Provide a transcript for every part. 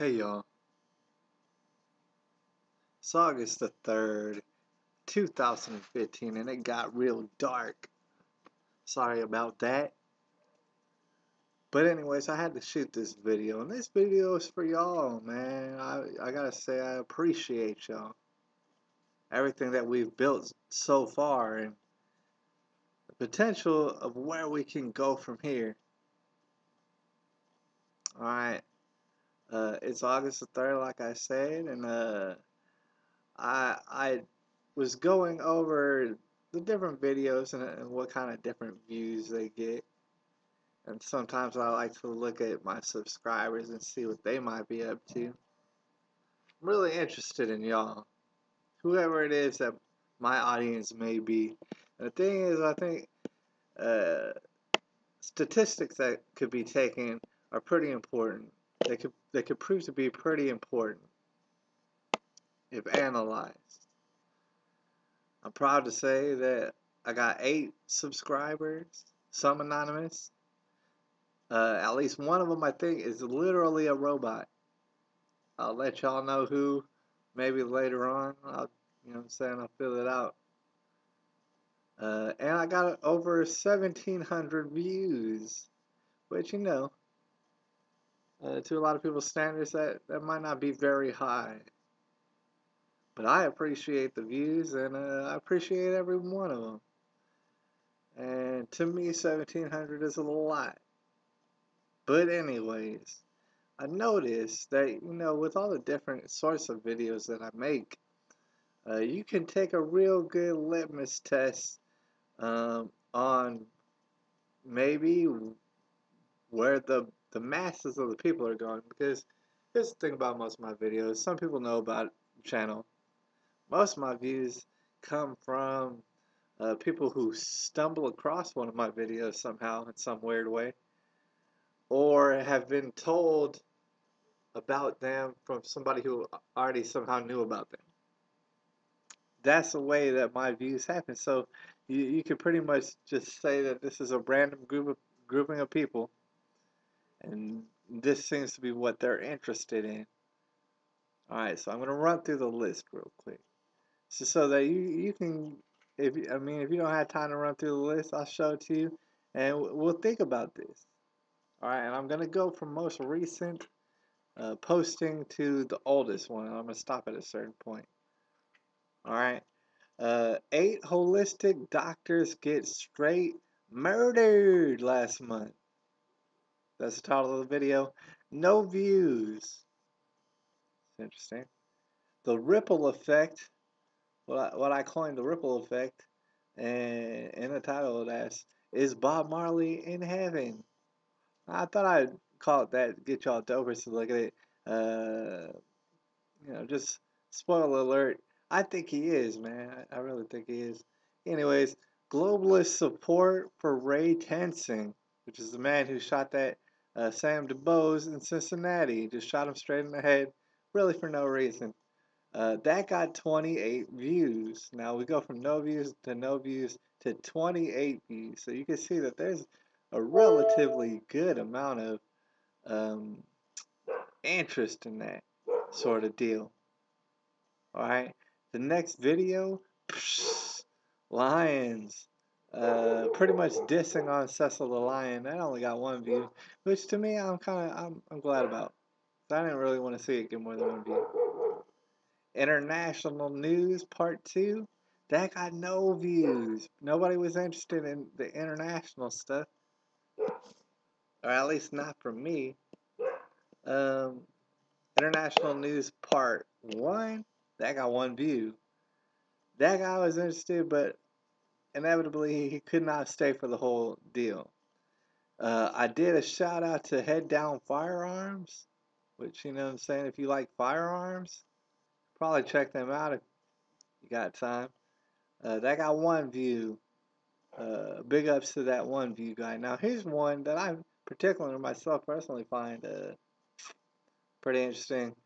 Hey y'all, it's August the 3rd, 2015, and it got real dark. Sorry about that. But anyways, I had to shoot this video, and this video is for y'all, man. I gotta say, I appreciate y'all. Everything that we've built so far, and the potential of where we can go from here. Alright, it's August the 3rd, like I said, and I was going over the different videos and what kind of different views they get. And sometimes I like to look at my subscribers and see what they might be up to. I'm really interested in y'all, whoever it is that my audience may be. And the thing is, I think uh, statistics that could be taken are pretty important. They could prove to be pretty important if analyzed. I'm proud to say that I got 8 subscribers, some anonymous. At least one of them, I think, is literally a robot. I'll let y'all know who maybe later on. You know what I'm saying? I'll fill it out. And I got over 1,700 views, which, to a lot of people's standards, that might not be very high. But I appreciate the views, and I appreciate every one of them. And to me, 1,700 is a lot. But anyways, I noticed that, with all the different sorts of videos that I make, you can take a real good litmus test on maybe where the masses of the people are going. Because here's the thing about most of my videos. Some people know about the channel. Most of my views come from people who stumble across one of my videos somehow in some weird way, or have been told about them from somebody who already somehow knew about them. That's the way that my views happen. So you can pretty much just say that this is a random grouping of people, and this seems to be what they're interested in. All right, so I'm gonna run through the list real quick, so that you can, if you don't have time to run through the list, I'll show it to you, and we'll think about this. All right, and I'm gonna go from most recent posting to the oldest one, and I'm gonna stop at a certain point. All right. 8 holistic doctors get straight murdered last month. That's the title of the video. No views. It's interesting. The ripple effect. What I coined the ripple effect, and in the title of that is Bob Marley in heaven. I thought I'd call it that. Get y'all dopers to look at it. Just spoiler alert. I think he is, man. I really think he is. Anyways, globalist support for Ray Tensing, which is the man who shot that Sam DuBose in Cincinnati. Just shot him straight in the head, really for no reason. That got 28 views. Now we go from no views to 28 views. So you can see that there's a relatively good amount of um, interest in that sort of deal. Alright, the next video, lions. Pretty much dissing on Cecil the Lion. That only got 1 view, which to me I'm glad about. I didn't really want to see it get more than 1 view. International news part 2, that got no views. Nobody was interested in the international stuff, or at least not from me. Um, International news part 1, that got 1 view. That guy was interested, but inevitably he could not stay for the whole deal. I did a shout out to Head Down Firearms, which, you know what I'm saying, if you like firearms, probably check them out if you got time. That got 1 view. Big ups to that 1 view guy. Now here's one that I particularly myself personally find pretty interesting.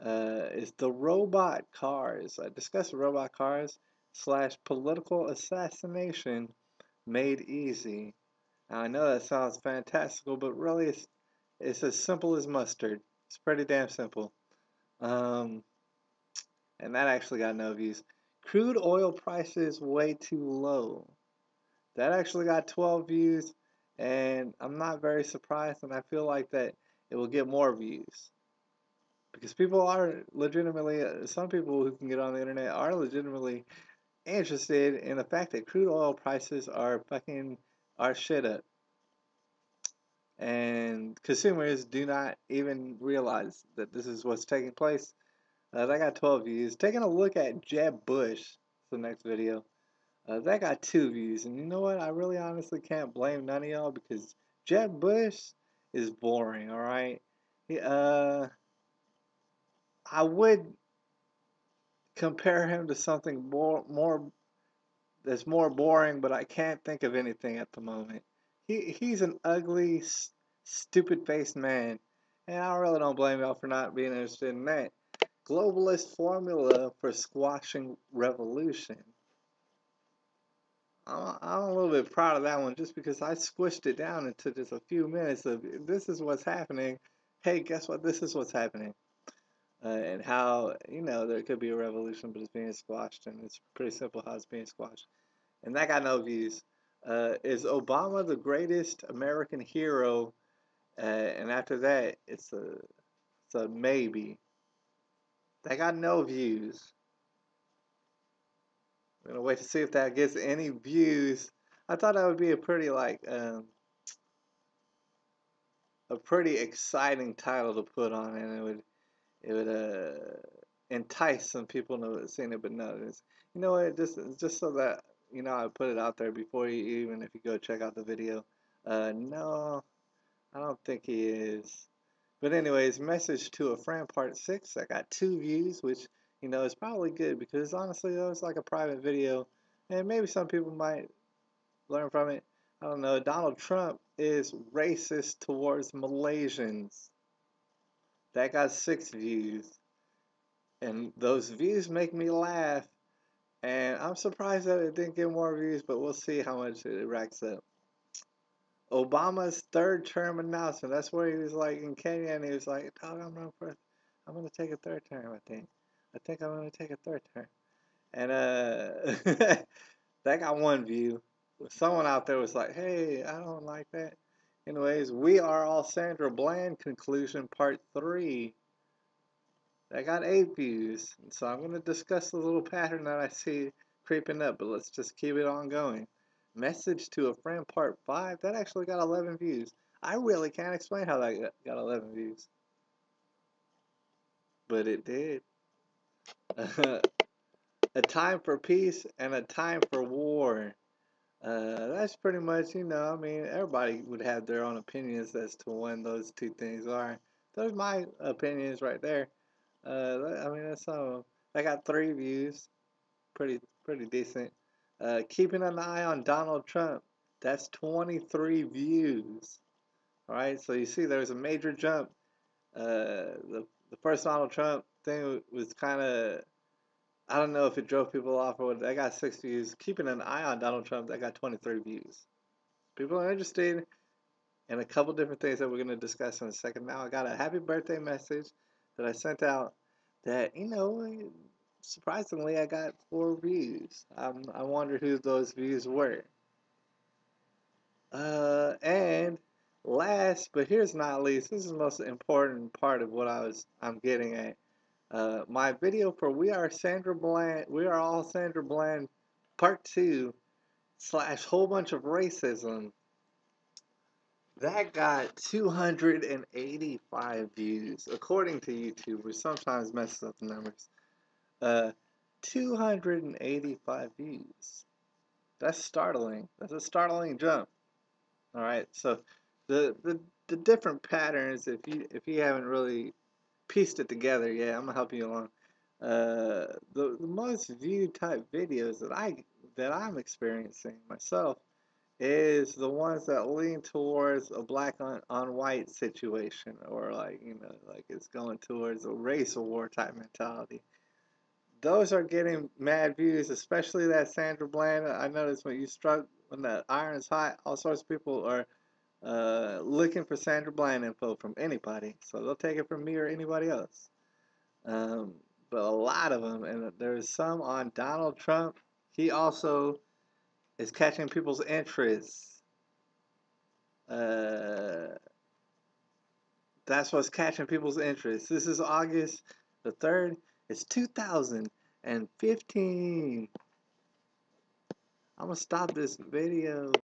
Is the robot cars. I discuss robot cars / political assassination made easy. Now, I know that sounds fantastical, but really it's as simple as mustard. It's pretty damn simple. Um, and that actually got no views. Crude oil prices way too low. That actually got 12 views, and I'm not very surprised, and I feel like that it will get more views because people are legitimately, some people who can get on the internet are legitimately interested in the fact that crude oil prices are fucking our shit up, and consumers do not even realize that this is what's taking place. That got 12 views. Taking a look at Jeb Bush, the next video. That got 2 views, and you know what? I really honestly can't blame none of y'all because Jeb Bush is boring. All right, he, I would compare him to something more that's more boring, but I can't think of anything at the moment. He's an ugly, stupid faced man, and I really don't blame y'all for not being interested in that. Globalist formula for squashing revolution. I'm a little bit proud of that one just because I squished it down into just a few minutes of this is what's happening. Hey, guess what? This is what's happening. And how, there could be a revolution, but it's being squashed. And it's pretty simple how it's being squashed. And that got no views. Is Obama the greatest American hero? And after that, it's a maybe. That got no views. I'm gonna wait to see if that gets any views. I thought that would be a pretty exciting title to put on, and it would entice some people into seeing it. But no, it's, you know what? Just so that I put it out there before you even if you go check out the video. No, I don't think he is. But anyways, message to a friend part 6. I got 2 views, which is probably good because honestly, it was like a private video, and maybe some people might learn from it. I don't know. Donald Trump is racist towards Malaysians. That got 6 views. And those views make me laugh. And I'm surprised that it didn't get more views, but we'll see how much it racks up. Obama's third term announcement. That's where he was like in Kenya and he was like, "Dog, I'm gonna take a third term, I think. I think I'm gonna take a third term." And that got 1 view. Someone out there was like, "Hey, I don't like that." Anyways, we are all Sandra Bland conclusion part 3. That got 8 views. And so I'm going to discuss the little pattern that I see creeping up, but let's just keep it on going. Message to a friend part 5. That actually got 11 views. I really can't explain how that got 11 views, but it did. A time for peace and a time for war. That's pretty much, I mean, everybody would have their own opinions as to when those two things are. Those are my opinions right there. I mean, that's some of them. I got 3 views, pretty decent. Keeping an eye on Donald Trump. That's 23 views. All right, so you see, there's a major jump. The first Donald Trump thing was kind of, I don't know if it drove people off or what. I got 6 views. Keeping an eye on Donald Trump. I got 23 views. People are interested in a couple different things that we're going to discuss in a second. Now, I got a happy birthday message that I sent out that, surprisingly, I got 4 views. I wonder who those views were. And last, but here's not least, this is the most important part of what I'm getting at. My video for We Are All Sandra Bland Part 2 / whole bunch of racism. That got 285 views, according to YouTube, which sometimes messes up the numbers. 285 views. That's startling. That's a startling jump. All right, so the different patterns, if you haven't really pieced it together, yeah, I'm gonna help you along. The most viewed type videos that I'm experiencing myself is the ones that lean towards a black on white situation, or like it's going towards a race war type mentality. Those are getting mad views, especially that Sandra Bland. I noticed when you struck when the iron's hot, all sorts of people are looking for Sandra Bland info from anybody. So they'll take it from me or anybody else. Um, but a lot of them, and there's some on Donald Trump. He also is catching people's interest. Uh, that's what's catching people's interest. This is August the 3rd. It's 2015. I'm gonna stop this video.